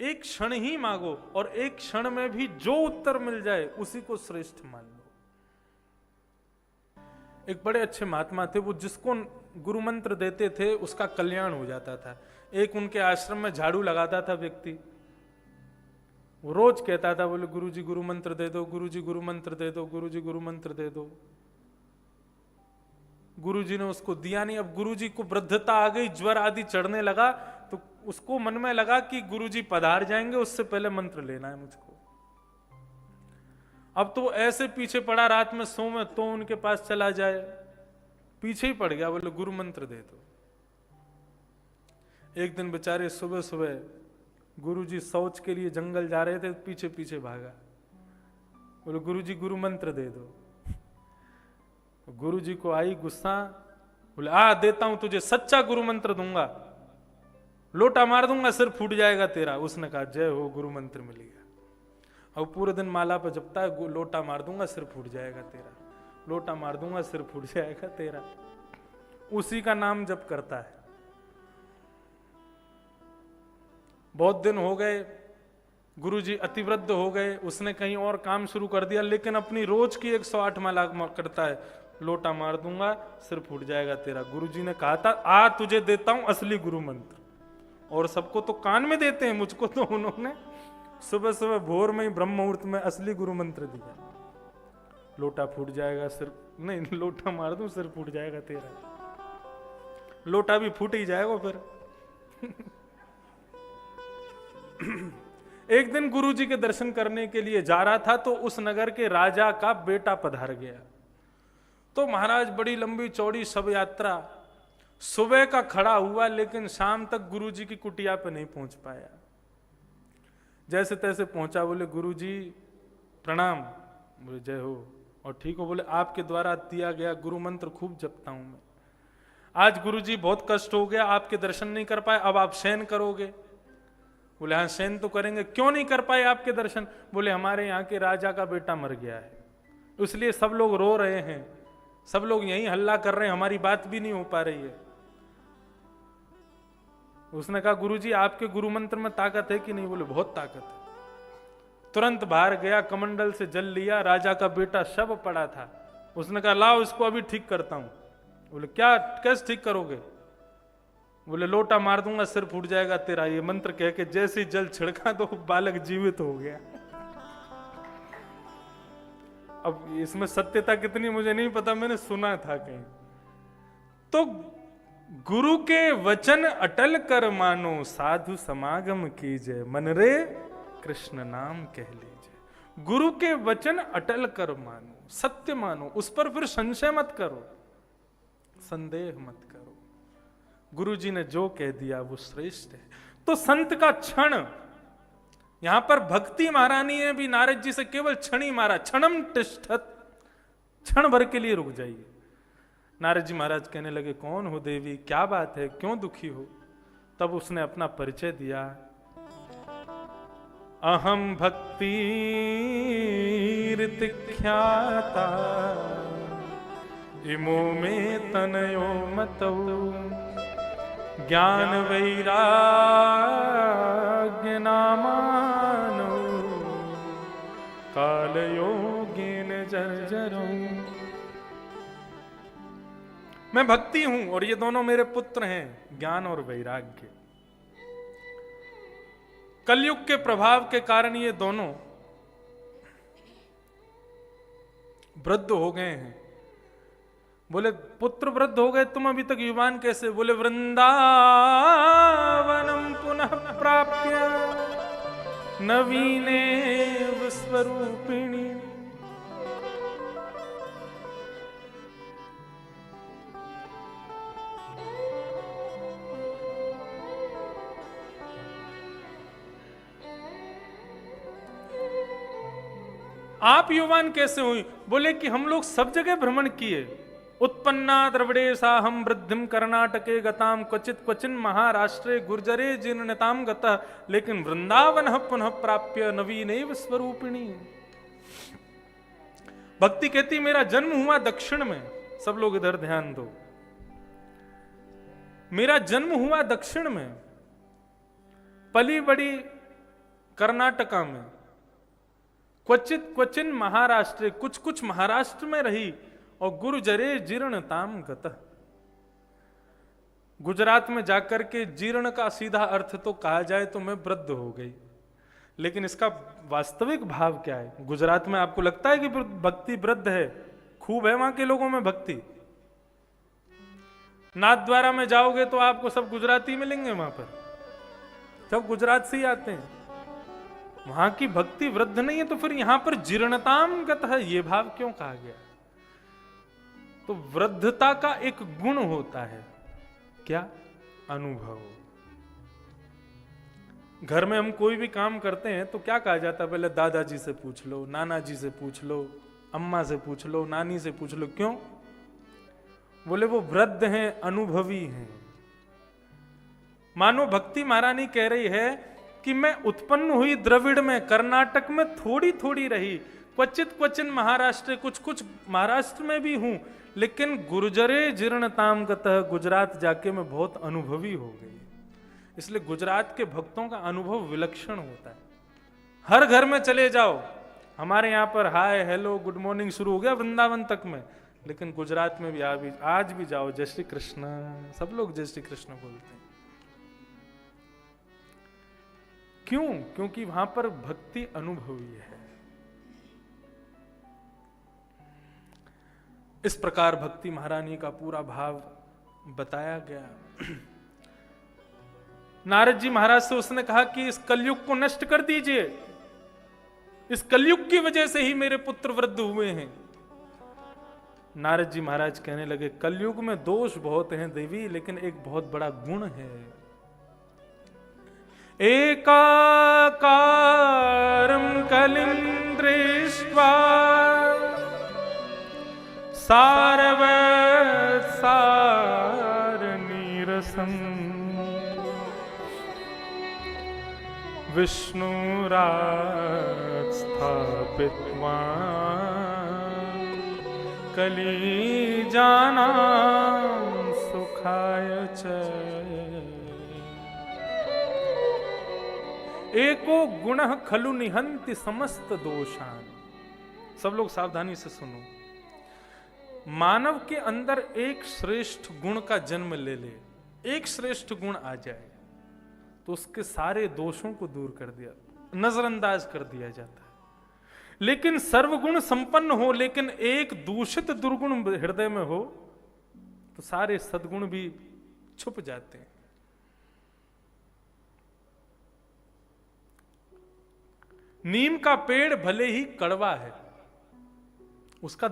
एक क्षण ही मांगो और एक क्षण में भी जो उत्तर मिल जाए उसी को श्रेष्ठ मान लो। एक बड़े अच्छे महात्मा थे, वो जिसको गुरु मंत्र देते थे उसका कल्याण हो जाता था। एक उनके आश्रम में झाड़ू लगाता था व्यक्ति, वो रोज कहता था, बोले गुरुजी गुरु मंत्र दे दो, गुरुजी गुरु मंत्र दे दो, गुरुजी गुरु मंत्र दे दो। गुरुजी ने उसको दिया नहीं। अब गुरुजी को वृद्धता आ गई, ज्वर आदि चढ़ने लगा, तो उसको मन में लगा कि गुरुजी पधार जाएंगे, उससे पहले मंत्र लेना है मुझको। अब तो ऐसे पीछे पड़ा, रात में सो में तो उनके पास चला जाए, पीछे ही पड़ गया, बोले गुरु मंत्र दे दो। एक दिन बेचारे सुबह सुबह गुरुजी शौच के लिए जंगल जा रहे थे, पीछे पीछे भागा, बोले गुरुजी गुरु मंत्र दे दो। गुरुजी को आई गुस्सा, बोले आ देता हूं तुझे, सच्चा गुरु मंत्र दूंगा, लोटा मार दूंगा, सिर फूट जाएगा तेरा। उसने कहा जय हो, गुरु मंत्र मिल गया। अब पूरे दिन माला पर जपता है, लोटा मार दूंगा सिर फूट जाएगा तेरा, लोटा मार दूंगा सिर फूट जाएगा तेरा, उसी का नाम जप करता है। बहुत दिन हो गए, गुरुजी अतिवृद्ध हो गए, उसने कहीं और काम शुरू कर दिया, लेकिन अपनी रोज की 108 माला करता है, लोटा मार दूंगा सिर फूट जाएगा तेरा। गुरुजी ने कहा था आ तुझे देता हूं असली गुरु मंत्र, और सबको तो कान में देते हैं, मुझको तो उन्होंने सुबह सुबह भोर में ही ब्रह्म मुहूर्त में असली गुरु मंत्र दिया। लोटा फूट जाएगा सिर, नहीं लोटा मार दूं सिर फूट जाएगा तेरा, लोटा भी फूट ही जाएगा फिर। एक दिन गुरुजी के दर्शन करने के लिए जा रहा था, तो उस नगर के राजा का बेटा पधार गया। तो महाराज बड़ी लंबी चौड़ी शव यात्रा, सुबह का खड़ा हुआ, लेकिन शाम तक गुरुजी की कुटिया पे नहीं पहुंच पाया। जैसे तैसे पहुंचा, बोले गुरुजी प्रणाम, बोले जय हो, और ठीक हो, बोले आपके द्वारा दिया गया गुरु मंत्र खूब जपता हूं मैं, आज गुरुजी बहुत कष्ट हो गया, आपके दर्शन नहीं कर पाए, अब आप शयन करोगे। बोले हाँ शयन तो करेंगे, क्यों नहीं कर पाए आपके दर्शन? बोले हमारे यहाँ के राजा का बेटा मर गया है, इसलिए सब लोग रो रहे हैं, सब लोग यही हल्ला कर रहे हैं, हमारी बात भी नहीं हो पा रही है। उसने कहा गुरुजी आपके गुरु मंत्र में ताकत है कि नहीं? बोले बहुत ताकत है। तुरंत बाहर गया, कमंडल से जल लिया, राजा का बेटा शव पड़ा था। उसने कहा लाओ इसको अभी ठीक करता हूं। बोले क्या, कैसे ठीक करोगे? बोले लोटा मार दूंगा सिर फूट जाएगा तेरा। ये मंत्र कह के जैसे ही जल छिड़का तो बालक जीवित हो गया। अब इसमें सत्यता कितनी मुझे नहीं पता, मैंने सुना था कहीं। तो गुरु के वचन अटल कर मानो, साधु समागम कीजिए, मन रे कृष्ण नाम कह लीजिए। गुरु के वचन अटल कर मानो, सत्य मानो, उस पर फिर संशय मत करो, संदेह मत करो। गुरु जी ने जो कह दिया वो श्रेष्ठ है। तो संत का क्षण, यहां पर भक्ति महारानी ने भी नारद जी से केवल क्षण ही मारा, क्षणम तिष्ठत, क्षण भर के लिए रुक जाइए। नारद जी महाराज कहने लगे कौन हो देवी, क्या बात है, क्यों दुखी हो? तब उसने अपना परिचय दिया, अहम भक्ति ख्याता इमो में तनयो मतौ, ज्ञान वैराग्य नामानो, काल योगेन जर्जरो। मैं भक्ति हूं और ये दोनों मेरे पुत्र हैं, ज्ञान और वैराग्य। कलयुग के प्रभाव के कारण ये दोनों वृद्ध हो गए हैं। बोले पुत्र वृद्ध हो गए, तुम अभी तक युवान कैसे? बोले वृंदावनम पुनः प्राप्य नवीने स्वरूपिणी। आप युवान कैसे हुई? बोले कि हम लोग सब जगह भ्रमण किए। उत्पन्ना द्रविड़ेशा हम वृद्धिम कर्नाटके गताम, क्वचित क्वचिन महाराष्ट्रे गुर्जरे जीर्णताम गतः, लेकिन वृंदावन पुनः प्राप्य नवीनैव स्वरूपिणी। भक्ति कहती मेरा जन्म हुआ दक्षिण में, सब लोग इधर ध्यान दो, मेरा जन्म हुआ दक्षिण में, पली बड़ी कर्नाटका में, क्वचिन महाराष्ट्र, कुछ कुछ महाराष्ट्र में रही, और गुर्जरे जीर्णताम गतः। गुजरात में जाकर के जीर्ण का सीधा अर्थ तो कहा जाए तो मैं वृद्ध हो गई, लेकिन इसका वास्तविक भाव क्या है? गुजरात में आपको लगता है कि भक्ति वृद्ध है? खूब है वहां के लोगों में भक्ति। नाथद्वारा में जाओगे तो आपको सब गुजराती मिलेंगे, वहां पर सब गुजरात से ही आते हैं। वहां की भक्ति वृद्ध नहीं है, तो फिर यहां पर जीर्णताम गतः है, ये भाव क्यों कहा गया? तो वृद्धता का एक गुण होता है, क्या? अनुभव। घर में हम कोई भी काम करते हैं तो क्या कहा जाता है? पहले दादाजी से पूछ लो, नाना जी से पूछ लो, अम्मा से पूछ लो, नानी से पूछ लो। क्यों? बोले वो वृद्ध हैं, अनुभवी हैं। मानो भक्ति महारानी कह रही है कि मैं उत्पन्न हुई द्रविड़ में, कर्नाटक में थोड़ी थोड़ी रही, क्वचिन महाराष्ट्र, कुछ कुछ महाराष्ट्र में भी हूं, लेकिन गुर्जरे जीर्णताम गतः, गुजरात जाके मैं बहुत अनुभवी हो गई। इसलिए गुजरात के भक्तों का अनुभव विलक्षण होता है। हर घर में चले जाओ, हमारे यहाँ पर हाय हेलो गुड मॉर्निंग शुरू हो गया वृंदावन तक में, लेकिन गुजरात में भी आज भी जाओ, जय श्री कृष्ण, सब लोग जय श्री कृष्ण बोलते हैं। क्यों? क्योंकि वहां पर भक्ति अनुभवी है। इस प्रकार भक्ति महारानी का पूरा भाव बताया गया। नारद जी महाराज से उसने कहा कि इस कलयुग को नष्ट कर दीजिए, इस कलयुग की वजह से ही मेरे पुत्र वृद्ध हुए हैं। नारद जी महाराज कहने लगे, कलयुग में दोष बहुत हैं देवी, लेकिन एक बहुत बड़ा गुण है। एकाकारं कलिं दृष्ट्वा सारवत्सारनीरसम् विष्णुरात् स्थापित्वा कलिजानां सुखाय च। एको गुणः खलु निहन्ति समस्त दोषान्। सब लोग सावधानी से सुनो। मानव के अंदर एक श्रेष्ठ गुण का जन्म ले ले, एक श्रेष्ठ गुण आ जाए तो उसके सारे दोषों को दूर कर दिया, नजरअंदाज कर दिया जाता है। लेकिन सर्वगुण संपन्न हो, लेकिन एक दूषित दुर्गुण हृदय में हो तो सारे सद्गुण भी छुप जाते हैं। नीम का पेड़ भले ही कड़वा है, उसका